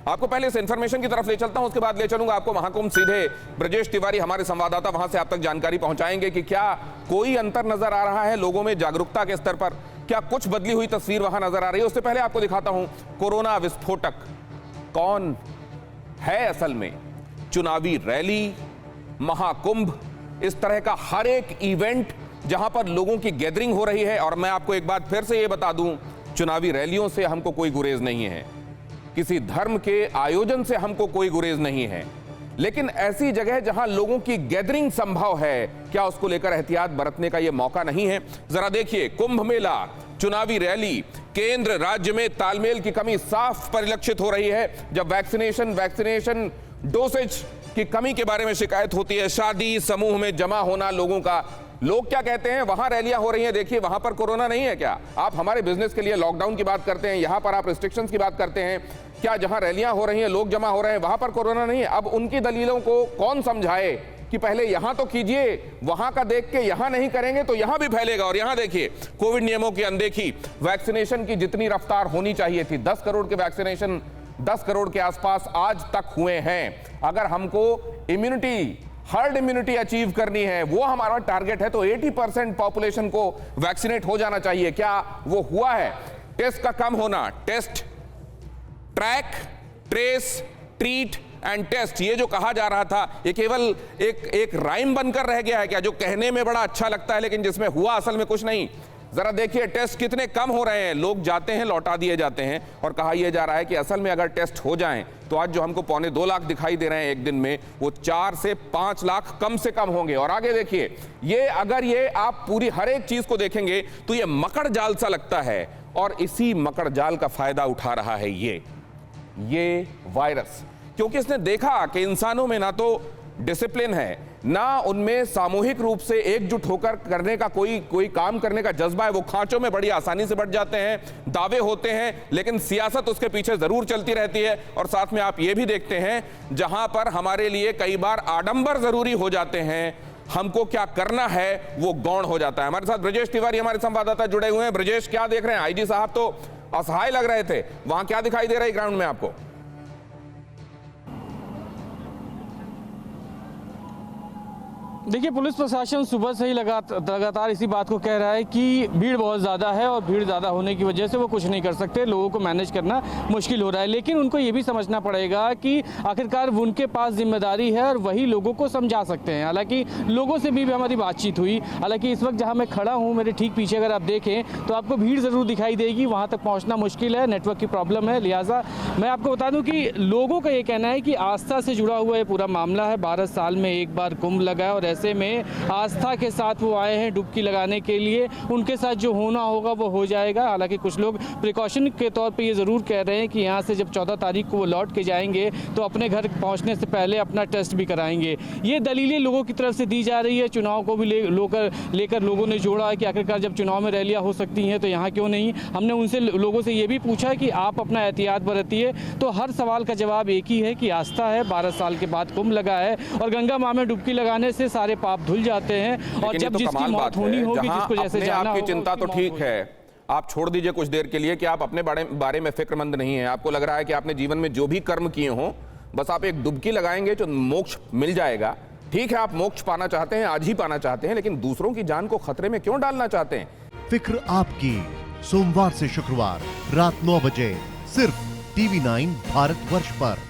आपको पहले इस इंफॉर्मेशन की तरफ ले चलता हूं, उसके बाद ले चलूंगा आपको महाकुंभ। सीधे ब्रजेश तिवारी हमारे संवाददाता वहां से आप तक जानकारी पहुंचाएंगे कि क्या कोई अंतर नजर आ रहा है लोगों में जागरूकता के स्तर पर, क्या कुछ बदली हुई तस्वीर वहां नजर आ रही है। उससे पहले आपको दिखाता हूं कोरोना विस्फोटक कौन है असल में। चुनावी रैली, महाकुंभ, इस तरह का हर एक इवेंट जहां पर लोगों की गैदरिंग हो रही है। और मैं आपको एक बात फिर से यह बता दूं, चुनावी रैलियों से हमको कोई गुरेज नहीं है, किसी धर्म के आयोजन से हमको कोई गुरेज नहीं है, लेकिन ऐसी जगह जहां लोगों की गैदरिंग संभव है, क्या उसको लेकर एहतियात बरतने का यह मौका नहीं है। जरा देखिए, कुंभ मेला, चुनावी रैली, केंद्र राज्य में तालमेल की कमी साफ परिलक्षित हो रही है। जब वैक्सीनेशन डोसेज की कमी के बारे में शिकायत होती है, शादी समूह में जमा होना लोगों का, लोग क्या कहते हैं, वहां रैलियां हो रही हैं, देखिए वहां पर कोरोना नहीं है क्या। आप हमारे बिजनेस के लिए लॉकडाउन की बात करते हैं, यहां पर आप रिस्ट्रिक्शंस की बात करते हैं, क्या जहां रैलियां हो रही हैं, लोग जमा हो रहे हैं, वहां पर कोरोना नहीं है। अब उनकी दलीलों को कौन समझाए कि पहले यहां तो कीजिए, वहां का देख के यहां नहीं करेंगे तो यहां भी फैलेगा। और यहां देखिए, कोविड नियमों की अनदेखी, वैक्सीनेशन की जितनी रफ्तार होनी चाहिए थी, 10 करोड़ के वैक्सीनेशन 10 करोड़ के आसपास आज तक हुए हैं। अगर हमको हर्ड इम्यूनिटी अचीव करनी है, वो हमारा टारगेट है, तो 80% पॉपुलेशन को वैक्सीनेट हो जाना चाहिए। क्या वो हुआ है? टेस्ट का कम होना, test, track, trace, treat and test, ये जो कहा जा रहा था, ये केवल एक राइम बनकर रह गया है क्या, जो कहने में बड़ा अच्छा लगता है लेकिन जिसमें हुआ असल में कुछ नहीं। जरा देखिए, टेस्ट कितने कम हो रहे हैं, लोग जाते हैं लौटा दिए जाते हैं, और कहा यह जा रहा है कि असल में अगर टेस्ट हो जाएं तो आज जो हमको 2.25 लाख दिखाई दे रहे हैं एक दिन में, वो 4 से 5 लाख कम से कम होंगे। और आगे देखिए, अगर ये आप पूरी हर एक चीज को देखेंगे तो ये मकड़ जाल सा लगता है, और इसी मकड़ जाल का फायदा उठा रहा है ये वायरस, क्योंकि इसने देखा कि इंसानों में ना तो डिसिप्लिन है, ना उनमें सामूहिक रूप से एकजुट होकर करने का कोई काम करने का जज्बा है। वो खांचों में बड़ी आसानी से बढ़ जाते हैं, दावे होते हैं, लेकिन सियासत उसके पीछे जरूर चलती रहती है। और साथ में आप ये भी देखते हैं, जहां पर हमारे लिए कई बार आडंबर जरूरी हो जाते हैं, हमको क्या करना है वो गौण हो जाता है। हमारे साथ ब्रजेश तिवारी हमारे संवाददाता जुड़े हुए हैं। ब्रजेश, क्या देख रहे हैं? आईजी साहब तो असहाय लग रहे थे, वहां क्या दिखाई दे रहा है ग्राउंड में आपको? देखिए, पुलिस प्रशासन सुबह से ही लगातार इसी बात को कह रहा है कि भीड़ बहुत ज़्यादा है, और भीड़ ज़्यादा होने की वजह से वो कुछ नहीं कर सकते, लोगों को मैनेज करना मुश्किल हो रहा है। लेकिन उनको ये भी समझना पड़ेगा कि आखिरकार उनके पास जिम्मेदारी है और वही लोगों को समझा सकते हैं। हालांकि लोगों से भी हमारी बातचीत हुई, हालांकि इस वक्त जहाँ मैं खड़ा हूँ, मेरे ठीक पीछे अगर आप देखें तो आपको भीड़ ज़रूर दिखाई देगी, वहाँ तक पहुँचना मुश्किल है, नेटवर्क की प्रॉब्लम है। लिहाजा मैं आपको बता दूँ कि लोगों का ये कहना है कि आस्था से जुड़ा हुआ ये पूरा मामला है। 12 साल में एक बार कुंभ लगा है, और ऐसे में आस्था के साथ वो आए हैं डुबकी लगाने के लिए, उनके साथ जो होना होगा वो हो जाएगा। हालांकि कुछ लोग प्रिकॉशन के तौर पे ये ज़रूर कह रहे हैं कि यहाँ से जब 14 तारीख को वो लौट के जाएंगे तो अपने घर पहुँचने से पहले अपना टेस्ट भी कराएंगे। ये दलीलें लोगों की तरफ से दी जा रही है। चुनाव को भी लेकर लोगों ने जोड़ा है कि आखिरकार जब चुनाव में रैलियाँ हो सकती हैं तो यहाँ क्यों नहीं। हमने उनसे लोगों से ये भी पूछा कि आप अपना एहतियात बरतिए, तो हर सवाल का जवाब एक ही है कि आस्था है, 12 साल के बाद कुंभ लगा है, और गंगा माँ में डुबकी लगाने से सारे पाप धुल जाते हैं। और जब जिसकी मौत होनी होगी, जिसको जैसे जाना आपकी होगा, चिंता तो ठीक है, आप छोड़ दीजिए कुछ देर के लिए कि आप अपने बारे में फिक्रमंद नहीं है। आपको लग रहा है कि आपने जीवन में जो भी कर्म किए हों, बस आप एक डुबकी लगाएंगे तो मोक्ष मिल जाएगा। ठीक है, आप मोक्ष पाना चाहते हैं, आज ही पाना चाहते हैं, लेकिन दूसरों की जान को खतरे में क्यों डालना चाहते हैं? फिक्र आपकी, सोमवार से शुक्रवार रात 9 बजे सिर्फ TV9 भारतवर्ष पर।